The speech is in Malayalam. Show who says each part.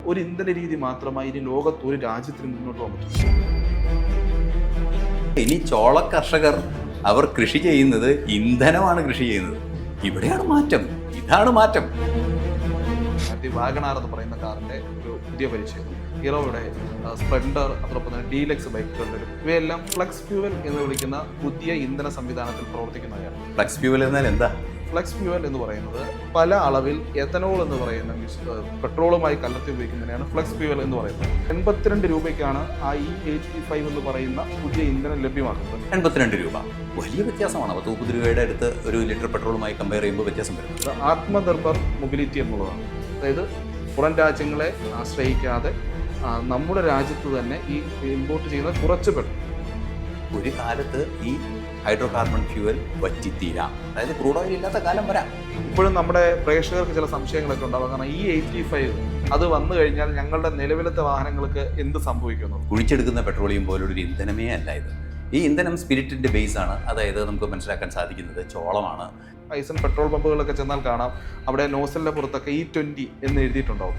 Speaker 1: ഒരു ഇന്ധന രീതി മാത്രമായി ഇനി ലോകത്ത് ഒരു രാജ്യത്തിന് മുന്നോട്ട് പോകാൻ പറ്റും.
Speaker 2: ഇനി ചോള കർഷകർ അവർ കൃഷി ചെയ്യുന്നത് ഇന്ധനമാണ് കൃഷി ചെയ്യുന്നത്. ഇവിടെയാണ് മാറ്റം. ഇതാണ് മാറ്റം.
Speaker 1: വാഗണാർ എന്ന് പറയുന്ന കാറിന്റെ ഒരു പുതിയ പരിചയം, ഹീറോയുടെ സ്പ്ലെൻഡർ, അതോടൊപ്പം തന്നെ ഡീലക്സ് ബൈക്കുകളുടെ ഇവയെല്ലാം ഫ്ലക്സ് ഫ്യൂവൽ എന്ന് വിളിക്കുന്ന പുതിയ ഇന്ധന സംവിധാനത്തിൽ പ്രവർത്തിക്കുന്നവയാണ്.
Speaker 2: ഫ്ലക്സ് ഫ്യൂവൽ എന്നാൽ എന്താ?
Speaker 1: ഫ്ലക്സ് ഫ്യൂവൽ എന്ന് പറയുന്നത് പല അളവിൽ എഥനോൾ എന്ന് പറയുന്ന പെട്രോളുമായി കലർത്തി ഉപയോഗിക്കുന്നതിനാണ് ഫ്ലക്സ് ഫ്യൂവൽ എന്ന് പറയുന്നത്. 82 രൂപയ്ക്കാണ് ആ E85 എന്ന് പറയുന്ന പുതിയ ഇന്ധനം ലഭ്യമാക്കുന്നത്.
Speaker 2: 82 രൂപ വലിയ വ്യത്യാസമാണ്. 30 രൂപയുടെ അടുത്ത് ഒരു ലിറ്റർ പെട്രോളുമായി കമ്പയർ ചെയ്യുമ്പോൾ വ്യത്യാസം വരുന്നത്.
Speaker 1: ആത്മനിർഭർ മൊബിലിറ്റി എന്നുള്ളതാണ്. അതായത് പുറം രാജ്യങ്ങളെ ആശ്രയിക്കാതെ നമ്മുടെ രാജ്യത്ത് തന്നെ ഈ ഇമ്പോർട്ട് ചെയ്യുന്ന കുറച്ച് പെട്രോൾ.
Speaker 2: ഒരു കാലത്ത് ഈ ഹൈഡ്രോ കാർബൺ ഫ്യൂവൽ വറ്റിത്തീരാം. അതായത് ക്രൂഡ് ഓയിൽ ഇല്ലാത്ത കാലം വരാം.
Speaker 1: ഇപ്പോഴും നമ്മുടെ പ്രേക്ഷകർക്ക് ചില സംശയങ്ങളൊക്കെ ഉണ്ടാവും. കാരണം E85 അത് വന്നു കഴിഞ്ഞാൽ ഞങ്ങളുടെ നിലവിലത്തെ വാഹനങ്ങൾക്ക് എന്ത് സംഭവിക്കുന്നു?
Speaker 2: കുഴിച്ചെടുക്കുന്ന പെട്രോളിയം പോലൊരു ഇന്ധനമേ അല്ല ഇത്. ഈ ഇന്ധനം സ്പിരിറ്റിൻ്റെ ബേസാണ്. അതായത് നമുക്ക് മനസ്സിലാക്കാൻ സാധിക്കുന്നത് ചോളമാണ്.
Speaker 1: ഐസൺ പെട്രോൾ പമ്പുകളൊക്കെ ചെന്നാൽ കാണാം, അവിടെ നോസലിൻ്റെ പുറത്തൊക്കെ E20 എന്ന് എഴുതിയിട്ടുണ്ടാവും.